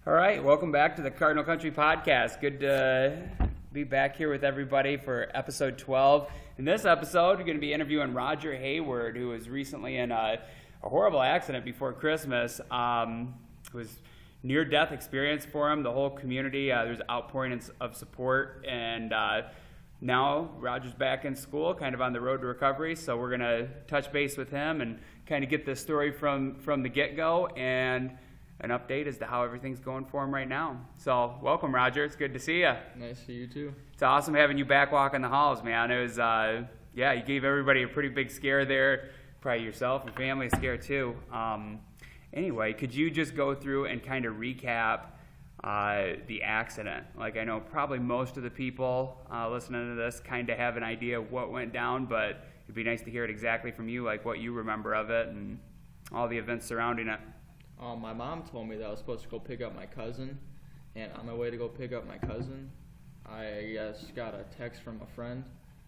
All right, welcome back to the Cardinal Country Podcast. Good to be back here with everybody for episode 12. In this episode, we're going to be interviewing Roger Hayward, who was recently in a horrible accident before Christmas. It was near-death experience for him. The whole community, there's outpouring of support, and now Roger's back in school, kind of on the road to recovery. So we're going to touch base with him and kind of get this story from the get-go and an update as to how everything's going for him right now. So welcome, Roger. It's good to see you. Nice to see you too. It's awesome having you back walking the halls, man. It was, you gave everybody a pretty big scare there. Probably yourself and family a scare too. Anyway, could you just go through and kind of recap the accident? Like, I know probably most of the people listening to this kind of have an idea of what went down, but it'd be nice to hear it exactly from you, like what you remember of it and all the events surrounding it. My mom told me that I was supposed to go pick up my cousin, and on my way to go pick up my cousin, I guess got a text from a friend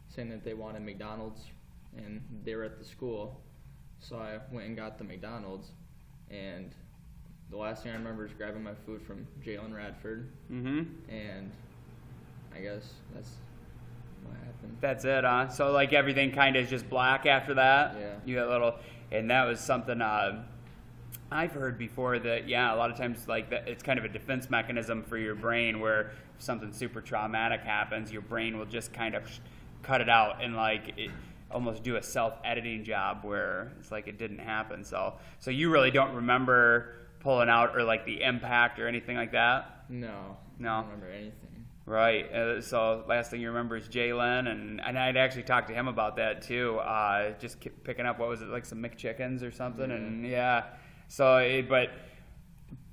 saying that they wanted McDonald's, and they were at the school. So I went and got the McDonald's, and the last thing I remember is grabbing my food from Jalen Radford, and I guess that's what happened. That's it, huh? So, like, everything kind of is just black after that? Yeah. You got a little, and that was something I've heard before that, a lot of times, like, that it's kind of a defense mechanism for your brain where if something super traumatic happens, your brain will just kind of cut it out and, like, almost do a self-editing job where it's like it didn't happen. So you really don't remember pulling out or, like, the impact or anything like that? No. I don't remember anything. Right. So last thing you remember is Jalen, and I'd actually talked to him about that, too. Just picking up, what was it, like some McChickens or something? And, So, but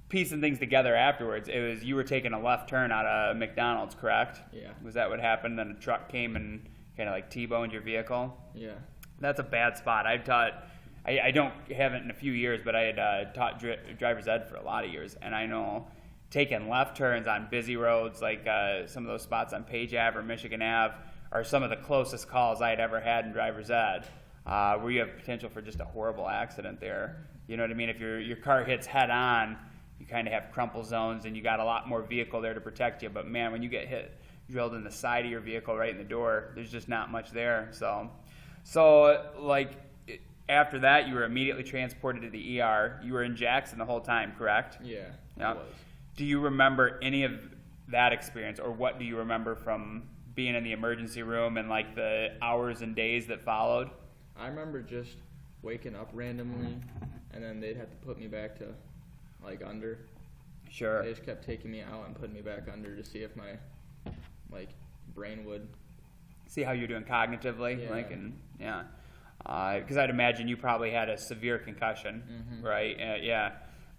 piecing things together afterwards, it was you were taking a left turn out of McDonald's, correct? Yeah. Was that what happened? Then a truck came and kind of like T-boned your vehicle? Yeah. That's a bad spot. I haven't in a few years, but I had taught driver's ed for a lot of years, and I know taking left turns on busy roads like some of those spots on Page Ave or Michigan Ave are some of the closest calls I had ever had in driver's ed, where you have potential for just a horrible accident there. You know what I mean? If your car hits head on, you kind of have crumple zones and you got a lot more vehicle there to protect you. But man, when you get hit, drilled in the side of your vehicle right in the door, there's just not much there. So like after that, you were immediately transported to the ER. You were in Jackson the whole time, correct? Yeah, I was. Do you remember any of that experience, or what do you remember from being in the emergency room and like the hours and days that followed? I remember just waking up randomly, and then they'd have to put me back to, like, under. Sure. They just kept taking me out and putting me back under to see if my, like, brain would. See how you're doing cognitively? Yeah. Because I'd imagine you probably had a severe concussion, right? Yeah.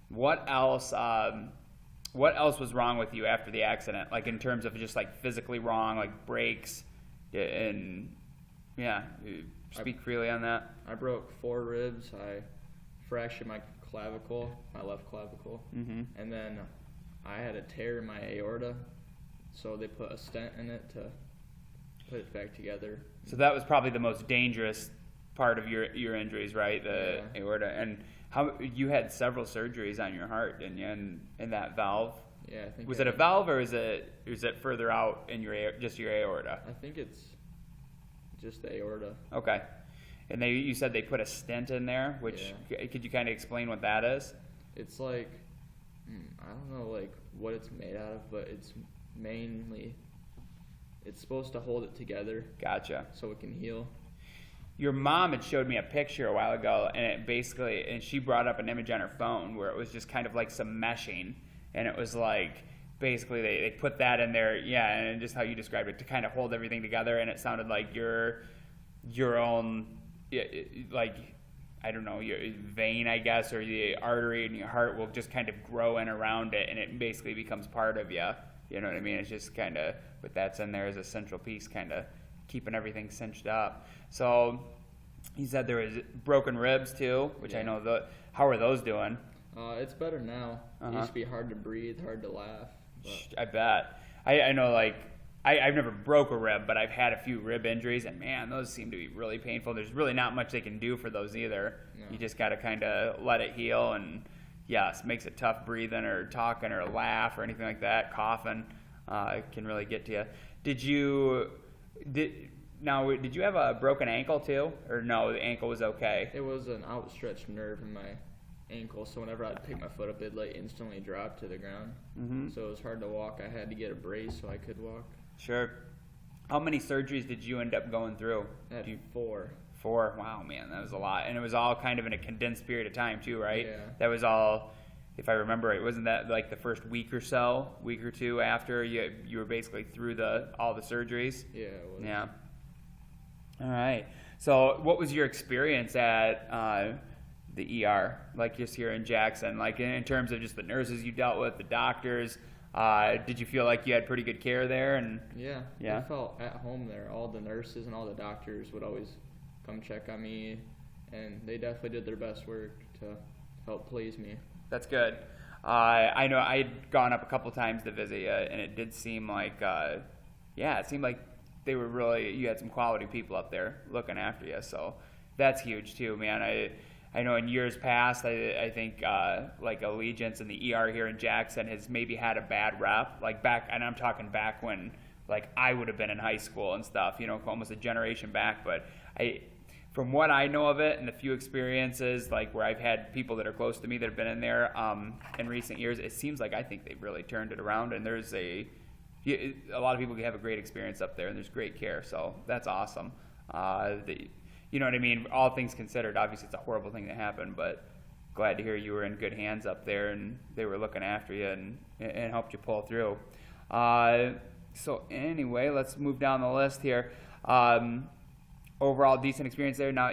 What else was wrong with you after the accident? Like, in terms of just, like, physically wrong, like brakes, and, speak freely on that. I broke 4 ribs. I fractured my clavicle, my left clavicle, and then I had a tear in my aorta, so they put a stent in it to put it back together. So that was probably the most dangerous part of your injuries, right? The aorta. And how you had several surgeries on your heart, didn't you? In that valve. Yeah, I think. Was it a valve, or is it further out in just your aorta? I think it's just the aorta. Okay. And you said they put a stent in there, which could you kind of explain what that is? It's like, I don't know, like, what it's made out of, but it's supposed to hold it together. Gotcha. So it can heal. Your mom had showed me a picture a while ago, and she brought up an image on her phone where it was just kind of like some meshing, and it was like, basically they put that in there, and just how you described it, to kind of hold everything together, and it sounded like your own, like, I don't know, your vein, I guess, or the artery in your heart will just kind of grow in around it, and it basically becomes part of you. You know what I mean? It's just kind of, what that's in there as a central piece, kind of keeping everything cinched up. So he said there was broken ribs too, which I know. How are those doing? It's better now. It used to be hard to breathe, hard to laugh. But. I bet. I know, like, I've never broke a rib, but I've had a few rib injuries, and man, those seem to be really painful. There's really not much they can do for those either. No. You just got to kind of let it heal and yes, makes it tough breathing or talking or laugh or anything like that. Coughing can really get to you. Did you have a broken ankle too, or no? The ankle was okay. It was an outstretched nerve in my ankle, so whenever I'd pick my foot up, it'd like instantly drop to the ground. Mm-hmm. So it was hard to walk. I had to get a brace so I could walk. Sure. How many surgeries did you end up going through? I had 4. 4. Wow, man, that was a lot, and it was all kind of in a condensed period of time too, right? Yeah. That was all. If I remember right, wasn't that like the first week or two after you were basically through all the surgeries? Yeah, it was. Yeah. All right. So, what was your experience at the ER, like just here in Jackson, like in terms of just the nurses you dealt with, the doctors? Did you feel like you had pretty good care there? And yeah, I felt at home there. All the nurses and all the doctors would always come check on me, and they definitely did their best work to help please me. That's good. I know I'd gone up a couple times to visit you, and it did seem like, it seemed like they were really, you had some quality people up there looking after you. So that's huge too, man. I know in years past, I think like Allegiance and the ER here in Jackson has maybe had a bad rep. Like back, and I'm talking back when like I would have been in high school and stuff, almost a generation back. But from what I know of it and the few experiences, like where I've had people that are close to me that have been in there in recent years, it seems like I think they've really turned it around, and there's a lot of people have a great experience up there, and there's great care, so that's awesome. You know what I mean? All things considered, obviously it's a horrible thing that happened, but glad to hear you were in good hands up there, and they were looking after you and helped you pull through. So anyway, let's move down the list here. Overall decent experience there. Now are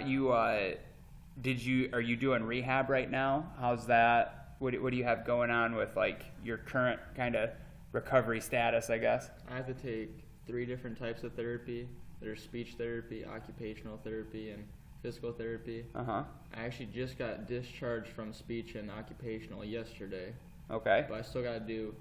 you doing rehab right now? How's that? What do you have going on with like your current kind of recovery status, I guess? I have to take 3 different types of therapy. There's speech therapy, occupational therapy, and physical therapy. Uh-huh. I actually just got discharged from speech and occupational yesterday. Okay. But I still got to do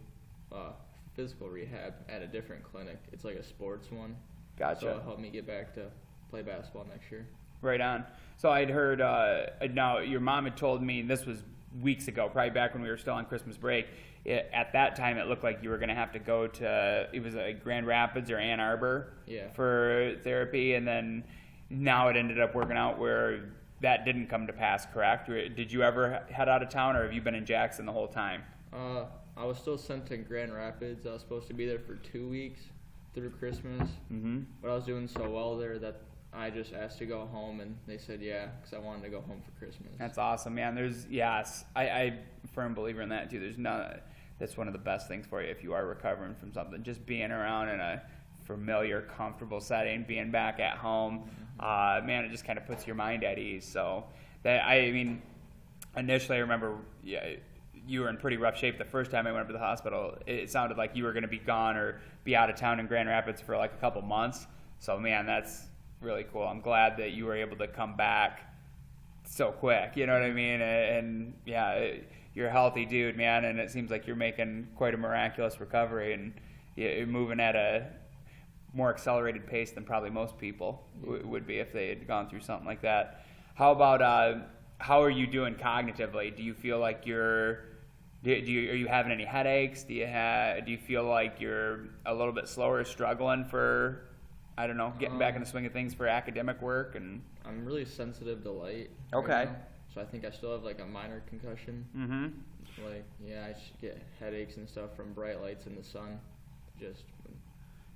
physical rehab at a different clinic. It's like a sports one. Gotcha. So it'll help me get back to play basketball next year. Right on. So I'd heard, now your mom had told me, this was weeks ago, probably back when we were still on Christmas break, at that time it looked like you were going to have to go to, it was Grand Rapids or Ann Arbor for therapy, and then now it ended up working out where that didn't come to pass, correct? Did you ever head out of town, or have you been in Jackson the whole time? I was still sent to Grand Rapids. I was supposed to be there for 2 weeks through Christmas, but I was doing so well there that I just asked to go home, and they said yeah, because I wanted to go home for Christmas. That's awesome, man. I'm a firm believer in that too. That's one of the best things for you if you are recovering from something. Just being around in a familiar, comfortable setting, being back at home, man, it just kind of puts your mind at ease. So initially I remember, you were in pretty rough shape the first time I went up to the hospital. It sounded like you were going to be gone or be out of town in Grand Rapids for like a couple months. So, man, that's really cool. I'm glad that you were able to come back so quick. You know what I mean? And you're a healthy dude, man, and it seems like you're making quite a miraculous recovery, and you're moving at a more accelerated pace than probably most people would be if they had gone through something like that. How about how are you doing cognitively? Do you feel like are you having any headaches? Do you feel like you're a little bit slower, struggling for, I don't know, getting back in the swing of things for academic work? And I'm really sensitive to light. Okay. Right now, so I think I still have like a minor concussion. Mm-hmm. I just get headaches and stuff from bright lights in the sun. So you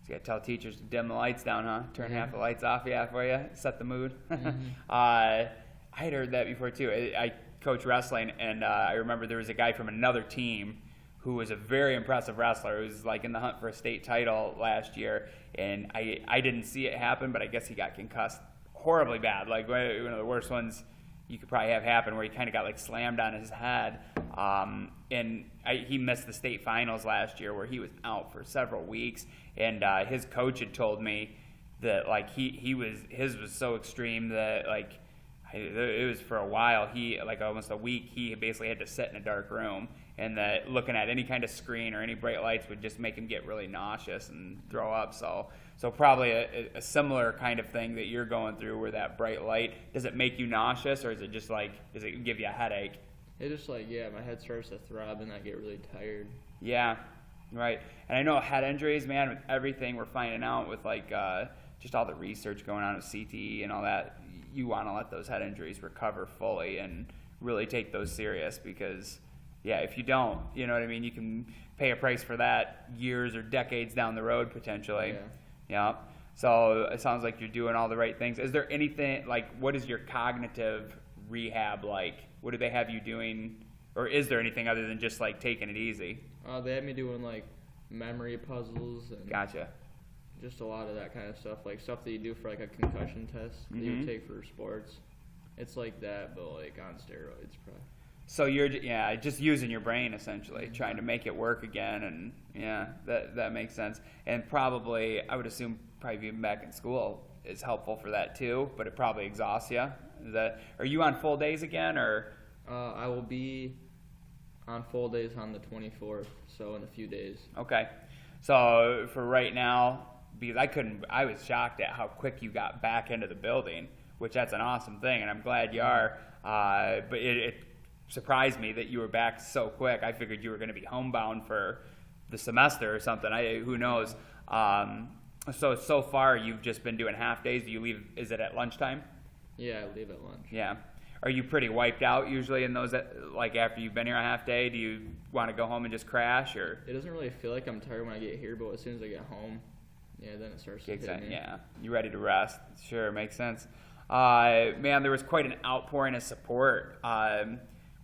gotta tell teachers to dim the lights down, huh? Turn half the lights off, for you. Set the mood. Mm-hmm. I had heard that before too. I coach wrestling, and I remember there was a guy from another team who was a very impressive wrestler. Who was like in the hunt for a state title last year, and I didn't see it happen, but I guess he got concussed horribly bad, like one of the worst ones you could probably have happen, where he kind of got like slammed on his head, and he missed the state finals last year, where he was out for several weeks, and his coach had told me that like his was so extreme that like it was for a while, he like almost a week, he basically had to sit in a dark room, and that looking at any kind of screen or any bright lights would just make him get really nauseous and throw up. So probably a similar kind of thing that you're going through, where that bright light, does it make you nauseous, or is it just like, does it give you a headache? It just like, yeah, my head starts to throb and I get really tired. Yeah, right. And I know head injuries, man, with everything we're finding out with like just all the research going on with CTE and all that, you want to let those head injuries recover fully and really take those serious because, yeah, if you don't, you know what I mean, you can pay a price for that years or decades down the road potentially. Yeah. So it sounds like you're doing all the right things. Is there anything, like, what is your cognitive rehab like? What do they have you doing? Or is there anything other than just, like, taking it easy? They had me doing, like, memory puzzles and Gotcha. just a lot of that kind of stuff, like stuff that you do for, like, a concussion test that you would take for sports. It's like that, but, like, on steroids, probably. So you're, just using your brain, essentially, trying to make it work again, and, yeah, that makes sense. And probably, I would assume, probably being back in school is helpful for that, too, but it probably exhausts you. Are you on full days again, or? I will be on full days on the 24th, so in a few days. Okay. So for right now, because I was shocked at how quick you got back into the building, which that's an awesome thing, and I'm glad you are. But it surprised me that you were back so quick. I figured you were going to be homebound for the semester or something. Who knows? So far you've just been doing half days. Do you leave? Is it at lunchtime? Yeah, I leave at lunch. Yeah. Are you pretty wiped out usually in those, like after you've been here a half day? Do you want to go home and just crash, or? It doesn't really feel like I'm tired when I get here, but as soon as I get home, yeah, then it starts to hit me. Yeah, you're ready to rest. Sure, makes sense. Man, there was quite an outpouring of support,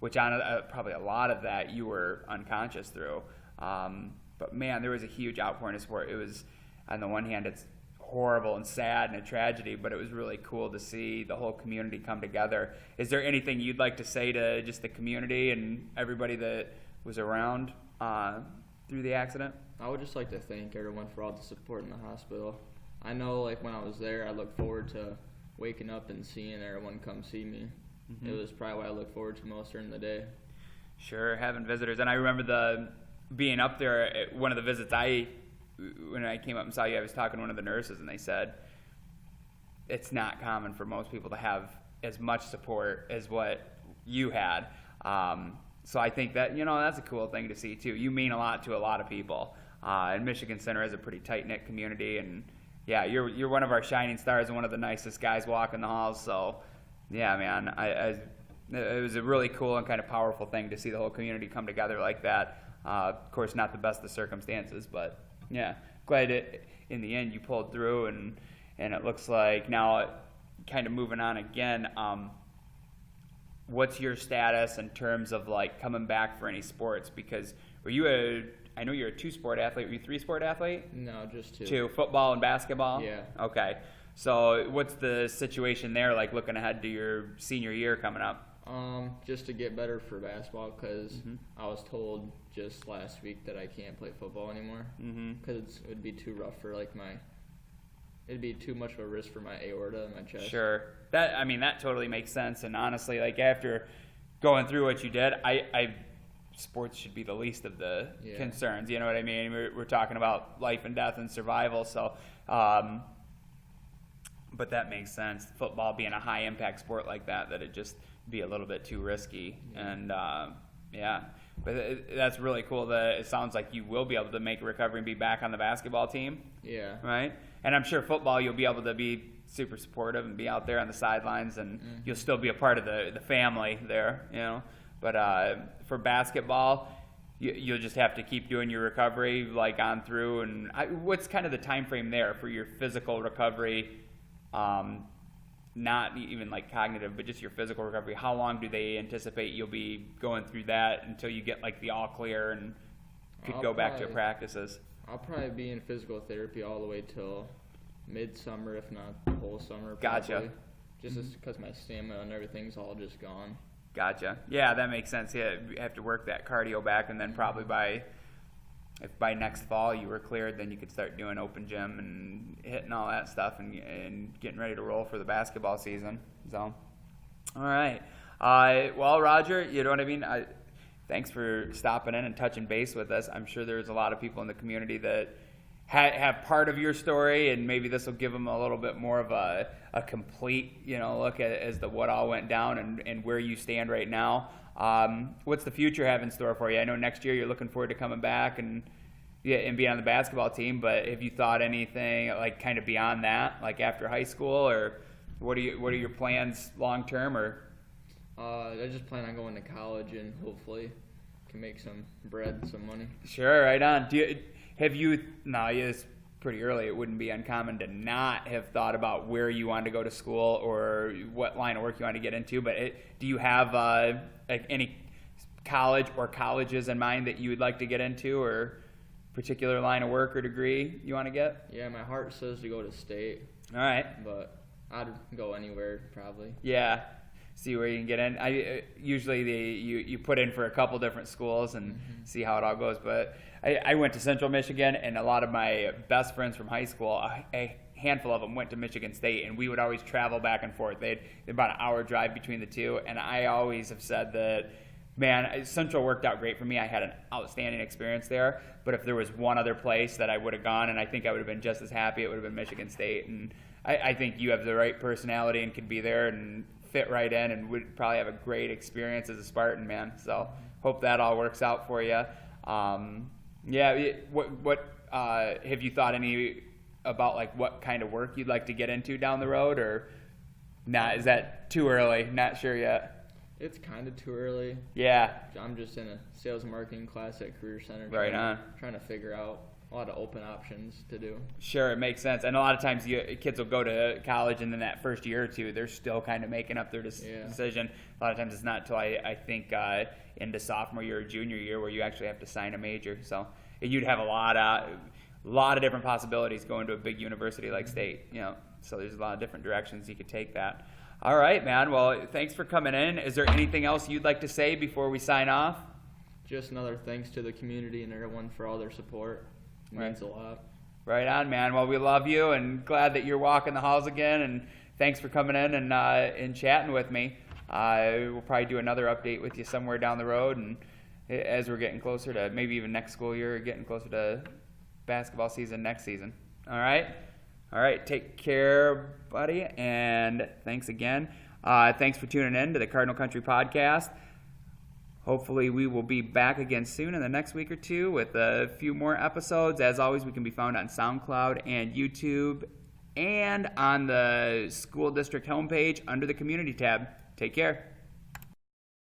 which on probably a lot of that you were unconscious through. But man, there was a huge outpouring of support. It was, on the one hand, it's horrible and sad and a tragedy, but it was really cool to see the whole community come together. Is there anything you'd like to say to just the community and everybody that was around through the accident? I would just like to thank everyone for all the support in the hospital. I know, like, when I was there, I looked forward to waking up and seeing everyone come see me. It was probably what I look forward to most during the day. Sure, having visitors. And I remember being up there at one of the visits when I came up and saw you, I was talking to one of the nurses, and they said it's not common for most people to have as much support as what you had. So I think that, that's a cool thing to see, too. You mean a lot to a lot of people. And Michigan Center is a pretty tight-knit community, and, yeah, you're one of our shining stars and one of the nicest guys walking the halls. So, yeah, man, it was a really cool and kind of powerful thing to see the whole community come together like that. Of course, not the best of circumstances, but yeah, glad in the end you pulled through, and it looks like now kind of moving on again. What's your status in terms of like coming back for any sports? Because I know you're a 2-sport athlete. Were you a 3-sport athlete? No, just 2. 2, football and basketball? Yeah. Okay. So what's the situation there, like looking ahead to your senior year coming up? Just to get better for basketball, because I was told just last week that I can't play football anymore because it would be too rough for it'd be too much of a risk for my aorta and my chest. Sure, that totally makes sense. And honestly, like after going through what you did, sports should be the least of the concerns. You know what I mean? We're talking about life and death and survival. So, but that makes sense. Football being a high impact sport like that it'd just be a little bit too risky. And but that's really cool that it sounds like you will be able to make a recovery and be back on the basketball team. Yeah. Right? And I'm sure football you'll be able to be super supportive and be out there on the sidelines, and you'll still be a part of the family there, But for basketball, you'll just have to keep doing your recovery like on through. And what's kind of the time frame there for your physical recovery? Not even like cognitive, but just your physical recovery. How long do they anticipate you'll be going through that until you get like the all clear and could go back to practices? I'll probably be in physical therapy all the way till midsummer, if not the whole summer. Probably. Gotcha. Just because my stamina and everything's all just gone. Gotcha. Yeah, that makes sense. Yeah, you have to work that cardio back, and then probably if by next fall you were cleared, then you could start doing open gym and hitting all that stuff and getting ready to roll for the basketball season. So, all right. Well, Roger, you know what I mean? Thanks for stopping in and touching base with us. I'm sure there's a lot of people in the community that have part of your story, and maybe this will give them a little bit more of a complete, look at as to what all went down and where you stand right now. What's the future have in store for you? I know next year you're looking forward to coming back and being on the basketball team, but have you thought anything like kind of beyond that, like after high school, or what are your plans long term? Or I just plan on going to college and hopefully can make some bread, some money. Sure, right on. It's pretty early. It wouldn't be uncommon to not have thought about where you wanted to go to school or what line of work you want to get into. But do you have any college or colleges in mind that you would like to get into, or particular line of work or degree you want to get? Yeah, my heart says to go to state. All right. But I'd go anywhere probably. Yeah. See where you can get in. Usually you put in for a couple different schools and see how it all goes. But I went to Central Michigan, and a lot of my best friends from high school, a handful of them went to Michigan State, and we would always travel back and forth. They'd about an hour drive between the two, and I always have said that, man, Central worked out great for me. I had an outstanding experience there. But if there was one other place that I would have gone, and I think I would have been just as happy, it would have been Michigan State. And I think you have the right personality and could be there and fit right in and would probably have a great experience as a Spartan, man. So hope that all works out for you. What have you thought any about, like, what kind of work you'd like to get into down the road, or not? Is that too early? Not sure yet. It's kind of too early. Yeah. I'm just in a sales and marketing class at Career Center. Trying to figure out a lot of open options to do. Sure, it makes sense. And a lot of times kids will go to college, and then that first year or two, they're still kind of making up their decision. A lot of times it's not until I think into sophomore year or junior year where you actually have to sign a major. So you'd have a lot of different possibilities going to a big university like State. So there's a lot of different directions you could take that. All right, man. Well, thanks for coming in. Is there anything else you'd like to say before we sign off? Just another thanks to the community and everyone for all their support. It means a lot. Right on, man. Well, we love you and glad that you're walking the halls again. And thanks for coming in and chatting with me. We'll probably do another update with you somewhere down the road, and as we're getting closer to maybe even next school year, getting closer to basketball season next season. All right. Take care, buddy, and thanks again. Thanks for tuning in to the Cardinal Country Podcast. Hopefully we will be back again soon in the next week or two with a few more episodes. As always, we can be found on SoundCloud and YouTube and on the school district homepage under the community tab. Take care.